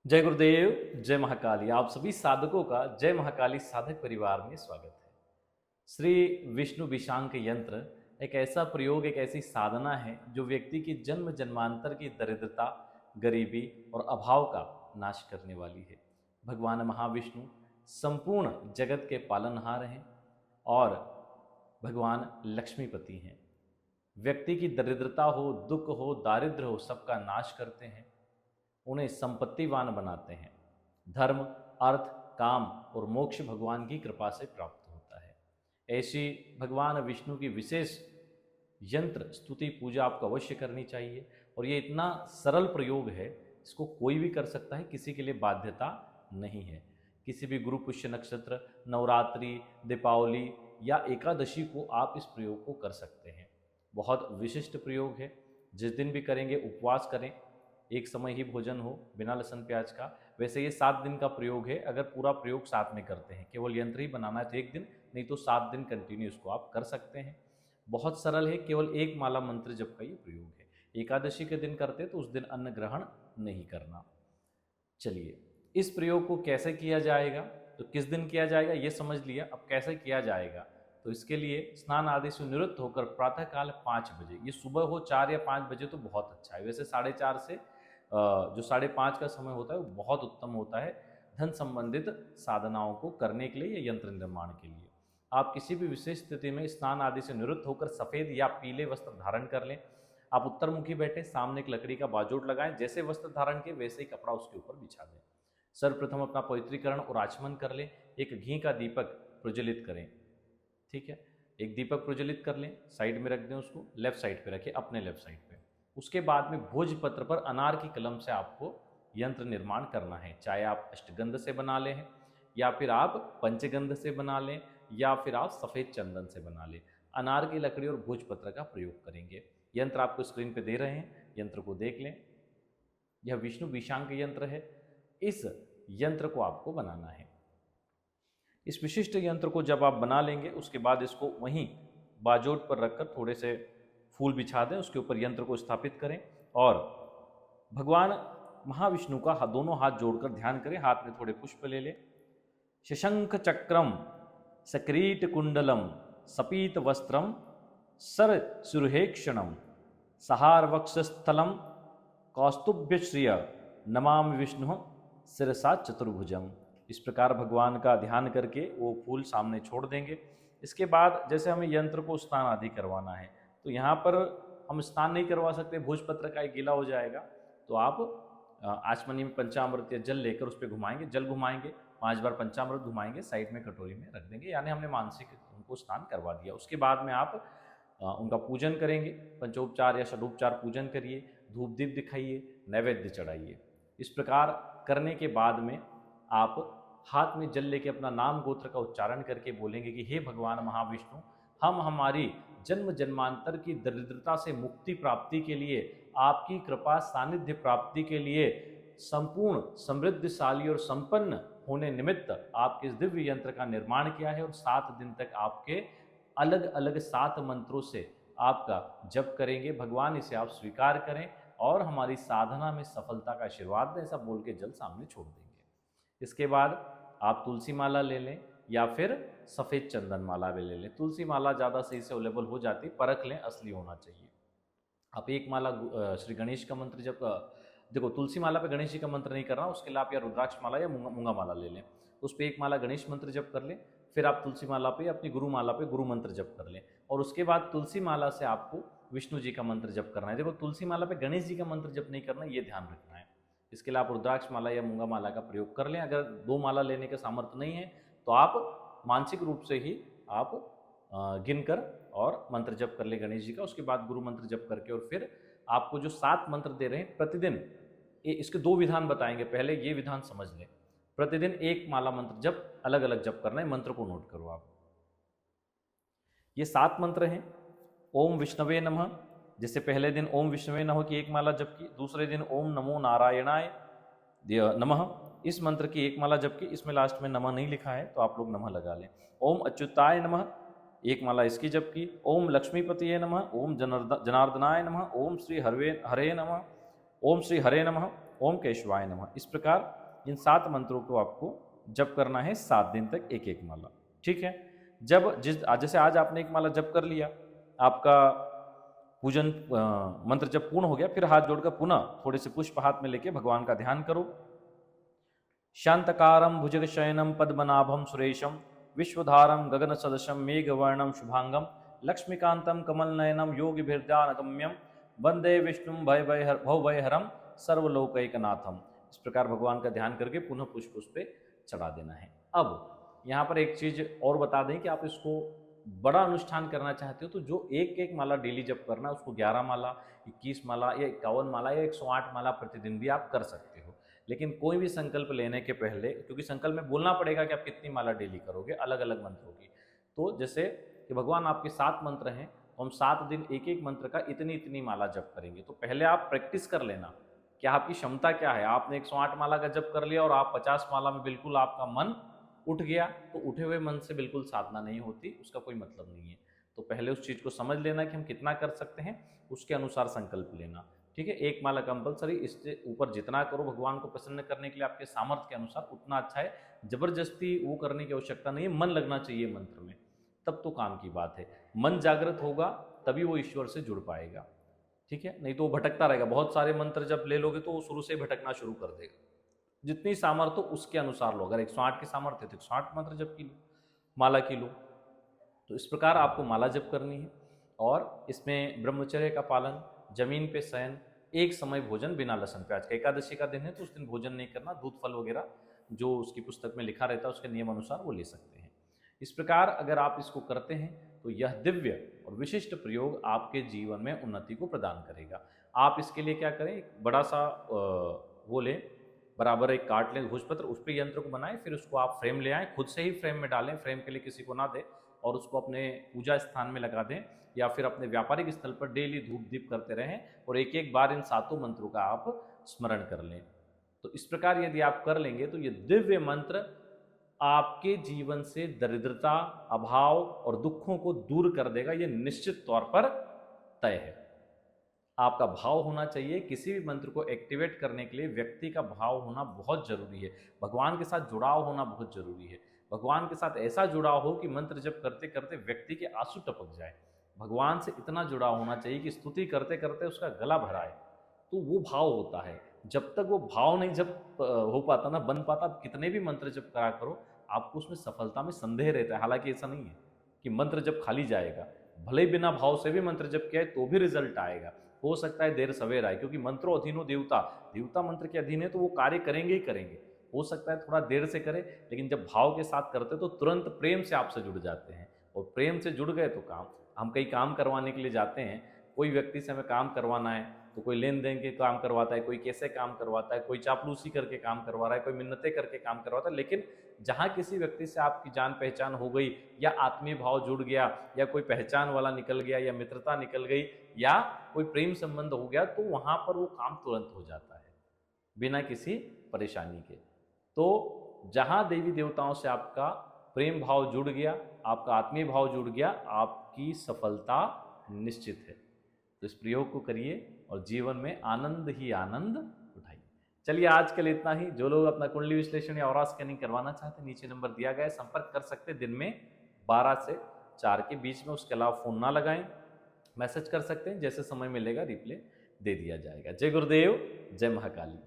जय गुरुदेव, जय महाकाली। आप सभी साधकों का जय महाकाली साधक परिवार में स्वागत है। श्री विष्णु विशांक यंत्र एक ऐसा प्रयोग, एक ऐसी साधना है जो व्यक्ति की जन्म जन्मांतर की दरिद्रता, गरीबी और अभाव का नाश करने वाली है। भगवान महाविष्णु संपूर्ण जगत के पालनहार हैं और भगवान लक्ष्मीपति हैं। व्यक्ति की दरिद्रता हो, दुख हो, दारिद्र्य हो, सबका नाश करते हैं, उन्हें संपत्तिवान बनाते हैं। धर्म, अर्थ, काम और मोक्ष भगवान की कृपा से प्राप्त होता है। ऐसी भगवान विष्णु की विशेष यंत्र स्तुति पूजा आपको अवश्य करनी चाहिए। और ये इतना सरल प्रयोग है, इसको कोई भी कर सकता है, किसी के लिए बाध्यता नहीं है। किसी भी गुरु पुष्य नक्षत्र, नवरात्रि, दीपावली या एकादशी को आप इस प्रयोग को कर सकते हैं। बहुत विशिष्ट प्रयोग है। जिस दिन भी करेंगे उपवास करें, एक समय ही भोजन हो बिना लहसुन प्याज का। वैसे ये 7 दिन का प्रयोग है। अगर पूरा प्रयोग साथ में करते हैं, केवल यंत्र ही बनाना है तो 1 दिन, नहीं तो 7 दिन कंटिन्यू इसको आप कर सकते हैं। बहुत सरल है, केवल एक माला मंत्र जप का ये प्रयोग है। एकादशी के दिन करते तो उस दिन अन्न ग्रहण नहीं करना। चलिए, इस प्रयोग को कैसे किया जाएगा, तो किस दिन किया जाएगा ये समझ लिया। अब कैसे किया जाएगा, तो इसके लिए स्नान आदि से निवृत्त होकर प्रातःकाल 5 बजे, ये सुबह हो 4 या 5 बजे तो बहुत अच्छा है। वैसे 4:30 से जो 5:30 का समय होता है वो बहुत उत्तम होता है धन संबंधित साधनाओं को करने के लिए या यंत्र निर्माण के लिए। आप किसी भी विशेष स्थिति में स्नान आदि से निवृत्त होकर सफ़ेद या पीले वस्त्र धारण कर लें। आप उत्तरमुखी बैठे, सामने एक लकड़ी का बाजोट लगाएं, जैसे वस्त्र धारण के वैसे ही कपड़ा उसके ऊपर बिछा दें। सर्वप्रथम अपना पवित्रीकरण और आचमन कर लें। एक घी का दीपक प्रज्वलित करें, ठीक है। एक दीपक प्रज्वलित कर लें, साइड में रख दें, उसको लेफ्ट साइड पे रखें, अपने लेफ्ट साइड पे। उसके बाद में भोजपत्र पर अनार की कलम से आपको यंत्र निर्माण करना है। चाहे आप अष्टगंध से बना लें, या फिर आप पंचगंध से बना लें, या फिर आप सफ़ेद चंदन से बना लें। अनार की लकड़ी और भोजपत्र का प्रयोग करेंगे। यंत्र आपको स्क्रीन पे दे रहे हैं, यंत्र को देख लें। यह विष्णु विशांक यंत्र है। इस यंत्र को आपको बनाना है। इस विशिष्ट यंत्र को जब आप बना लेंगे, उसके बाद इसको वहीं बाजोट पर रखकर थोड़े से फूल बिछा दें, उसके ऊपर यंत्र को स्थापित करें और भगवान महाविष्णु का दोनों हाथ जोड़कर ध्यान करें। हाथ में थोड़े पुष्प ले लें। शशंख चक्रम सक्रीट कुंडलम सपीत वस्त्रम सर सुरहेक्षणम सहार वक्षस्थलम कौस्तुभ्यश्रिय नमामि विष्णु शिरसा चतुर्भुजम। इस प्रकार भगवान का ध्यान करके वो फूल सामने छोड़ देंगे। इसके बाद जैसे हमें यंत्र को स्नान आदि करवाना है, तो यहाँ पर हम स्नान नहीं करवा सकते, भोजपत्र का गीला हो जाएगा। तो आप आचमनी में पंचामृत या जल लेकर उस पर घुमाएंगे, जल घुमाएंगे, 5 बार पंचामृत घुमाएंगे, साइड में कटोरी में रख देंगे, यानी हमने मानसिक उनको स्नान करवा दिया। उसके बाद में आप उनका पूजन करेंगे। पंचोपचार या षडोपचार पूजन करिए, धूप दीप दिखाइए, नैवेद्य चढ़ाइए। इस प्रकार करने के बाद में आप हाथ में जल लेके अपना नाम गोत्र का उच्चारण करके बोलेंगे कि हे भगवान महाविष्णु, हम हमारी जन्म जन्मांतर की दरिद्रता से मुक्ति प्राप्ति के लिए, आपकी कृपा सानिध्य प्राप्ति के लिए, संपूर्ण समृद्धशाली और संपन्न होने निमित्त आपके इस दिव्य यंत्र का निर्माण किया है। और 7 दिन तक आपके अलग अलग 7 मंत्रों से आपका जप करेंगे। भगवान इसे आप स्वीकार करें और हमारी साधना में सफलता का आशीर्वाद दें, ऐसा बोल के जल सामने छोड़ देंगे। इसके बाद आप तुलसी माला ले लें या फिर सफ़ेद चंदन माला भी ले लें। तुलसी माला ज़्यादा सही से अवेलेबल हो जाती, परख लें, असली होना चाहिए। आप एक माला श्री गणेश का मंत्र जब देखो, तुलसी माला पे गणेश जी का मंत्र नहीं करना, उसके लिए आप या रुद्राक्ष माला या मूंगा माला ले लें। उस पर एक माला गणेश मंत्र जप कर लें, फिर आप तुलसी माला पे अपनी गुरु माला पे गुरु मंत्र जप कर लें। और उसके बाद तुलसी माला से आपको विष्णु जी का मंत्र जप करना है। देखो, तुलसी माला पे गणेश जी का मंत्र जप नहीं करना, ये ध्यान रखना है। इसके लिए आप रुद्राक्ष माला या मूंगा माला का प्रयोग कर लें। अगर 2 माला लेने का सामर्थ्य नहीं है तो आप मानसिक रूप से ही आप गिनकर और मंत्र जप कर ले गणेश जी का। उसके बाद गुरु मंत्र जप करके, और फिर आपको जो 7 मंत्र दे रहे हैं प्रतिदिन, इसके 2 विधान बताएंगे। पहले ये विधान समझ लें, प्रतिदिन 1 माला मंत्र जप अलग अलग जप करना है। मंत्र को नोट करो आप। ये 7 मंत्र हैं। ओम विष्णवे नमः, जैसे पहले दिन ओम विष्णवे नमः की 1 माला जप की, दूसरे दिन ओम नमो नारायणाय नमः, इस मंत्र की 1 माला जप की। इसमें लास्ट में नमः नहीं लिखा है तो आप लोग नमः लगा लें। ओम अच्युताय नमः, 1 माला इसकी जप की। ओम लक्ष्मीपतिये नमः, ओम जनार्दनाय नमः, ओम श्री हरे नमः, ओम श्री हरे नमः, ओम केशवाय नमः। इस प्रकार इन 7 मंत्रों को आपको जप करना है 7 दिन तक एक एक माला। ठीक है। जैसे आज आपने एक माला जप कर लिया, आपका पूजन मंत्र जब पूर्ण हो गया, फिर हाथ जोड़कर पुनः थोड़े से पुष्प हाथ में लेके भगवान का ध्यान करो। शांतकारं भुजगशयनं पद्मनाभं सुरेशं विश्वधारं गगन सदृशं मेघवर्णं शुभांगं लक्ष्मीकांतं कमलनयनं योगिभिर्ध्यानगम्यं वंदे विष्णुं भवभयहरं सर्वलोकैकनाथम। इस प्रकार भगवान का ध्यान करके पुनः पुष्प उस पे चढ़ा देना है। अब यहाँ पर एक चीज और बता दें कि आप इसको बड़ा अनुष्ठान करना चाहते हो तो जो एक एक माला डेली जप करना है उसको 11 माला, 21 माला या 51 माला या 108 माला प्रतिदिन भी आप कर सकते हो। लेकिन कोई भी संकल्प लेने के पहले, क्योंकि संकल्प में बोलना पड़ेगा कि आप कितनी माला डेली करोगे अलग अलग मंत्रों की, तो जैसे कि भगवान आपके 7 मंत्र हैं तो हम 7 दिन एक एक मंत्र का इतनी इतनी माला जप करेंगे। तो पहले आप प्रैक्टिस कर लेना कि आपकी क्षमता क्या है। आपने 108 माला का जप कर लिया और आप 50 माला में बिल्कुल आपका मन उठ गया, तो उठे हुए मन से बिल्कुल साधना नहीं होती, उसका कोई मतलब नहीं है। तो पहले उस चीज़ को समझ लेना कि हम कितना कर सकते हैं, उसके अनुसार संकल्प लेना। ठीक है। एक माला कंपलसरी, इससे ऊपर जितना करो भगवान को प्रसन्न करने के लिए आपके सामर्थ्य के अनुसार उतना अच्छा है। जबरदस्ती वो करने की आवश्यकता नहीं है, मन लगना चाहिए मंत्र में, तब तो काम की बात है। मन जागृत होगा तभी वो ईश्वर से जुड़ पाएगा। ठीक है, नहीं तो वो भटकता रहेगा। बहुत सारे मंत्र जब ले लोगे तो वो शुरू से भटकना शुरू कर देगा। जितनी सामर्थ्य उसके अनुसार लो। अगर 108 की सामर्थ्य तो 108 मंत्र जप की लो, माला की लो। तो इस प्रकार आपको माला जप करनी है और इसमें ब्रह्मचर्य का पालन, जमीन पे शयन, एक समय भोजन बिना लहसुन प्याज का। एकादशी का दिन है तो उस दिन भोजन नहीं करना, दूध फल वगैरह जो उसकी पुस्तक में लिखा रहता है उसके नियम अनुसार वो ले सकते हैं। इस प्रकार अगर आप इसको करते हैं तो यह दिव्य और विशिष्ट प्रयोग आपके जीवन में उन्नति को प्रदान करेगा। आप इसके लिए क्या करें, एक बड़ा सा वो लें, बराबर एक काट लें भोजपत्र, उस पर यंत्र को बनाएं, फिर उसको आप फ्रेम ले आएँ, खुद से ही फ्रेम में डालें, फ्रेम के लिए किसी को ना दें, और उसको अपने पूजा स्थान में लगा दें या फिर अपने व्यापारिक स्थल पर डेली धूप दीप करते रहें और एक एक बार इन 7 मंत्रों का आप स्मरण कर लें। तो इस प्रकार यदि आप कर लेंगे तो ये दिव्य मंत्र आपके जीवन से दरिद्रता, अभाव और दुखों को दूर कर देगा। ये निश्चित तौर पर तय है। आपका भाव होना चाहिए। किसी भी मंत्र को एक्टिवेट करने के लिए व्यक्ति का भाव होना बहुत जरूरी है। भगवान के साथ जुड़ाव होना बहुत जरूरी है। भगवान के साथ ऐसा जुड़ाव हो कि मंत्र जप करते करते व्यक्ति के आंसू टपक जाए। भगवान से इतना जुड़ाव होना चाहिए कि स्तुति करते करते उसका गला भराए, तो वो भाव होता है। जब तक वो भाव नहीं जब हो पाता ना, बन पाता, आप कितने भी मंत्र जप करा करो आपको उसमें सफलता में संदेह रहता है। हालांकि ऐसा नहीं है कि मंत्र जप खाली जाएगा, भले ही बिना भाव से भी मंत्र जप किया है तो भी रिजल्ट आएगा। हो सकता है देर सवेर आए, क्योंकि मंत्रो अधीनो देवता, देवता मंत्र के अधीन है तो वो कार्य करेंगे ही करेंगे। हो सकता है थोड़ा देर से करे, लेकिन जब भाव के साथ करते तो तुरंत प्रेम से आपसे जुड़ जाते हैं, और प्रेम से जुड़ गए तो काम। हम कई काम करवाने के लिए जाते हैं, कोई व्यक्ति से हमें काम करवाना है तो कोई लेन देन के काम करवाता है, कोई कैसे काम करवाता है, कोई चापलूसी करके काम करवा रहा है, कोई मिन्नतें करके काम करवाता है। लेकिन जहाँ किसी व्यक्ति से आपकी जान पहचान हो गई या आत्मीय भाव जुड़ गया या कोई पहचान वाला निकल गया या मित्रता निकल गई या कोई प्रेम संबंध हो गया, तो वहाँ पर वो काम तुरंत हो जाता है बिना किसी परेशानी के। तो जहाँ देवी देवताओं से आपका प्रेम भाव जुड़ गया, आपका आत्मीय भाव जुड़ गया, आपकी सफलता निश्चित है। तो इस प्रयोग को करिए और जीवन में आनंद ही आनंद उठाइए। चलिए आज के लिए इतना ही। जो लोग अपना कुंडली विश्लेषण या ऑरा स्कैनिंग करवाना चाहते हैं, नीचे नंबर दिया गया है, संपर्क कर सकते हैं। दिन में 12 से 4 के बीच में। उसके अलावा फोन ना लगाएं, मैसेज कर सकते हैं, जैसे समय मिलेगा रिप्लाई दे दिया जाएगा। जय गुरुदेव, जय महाकाली।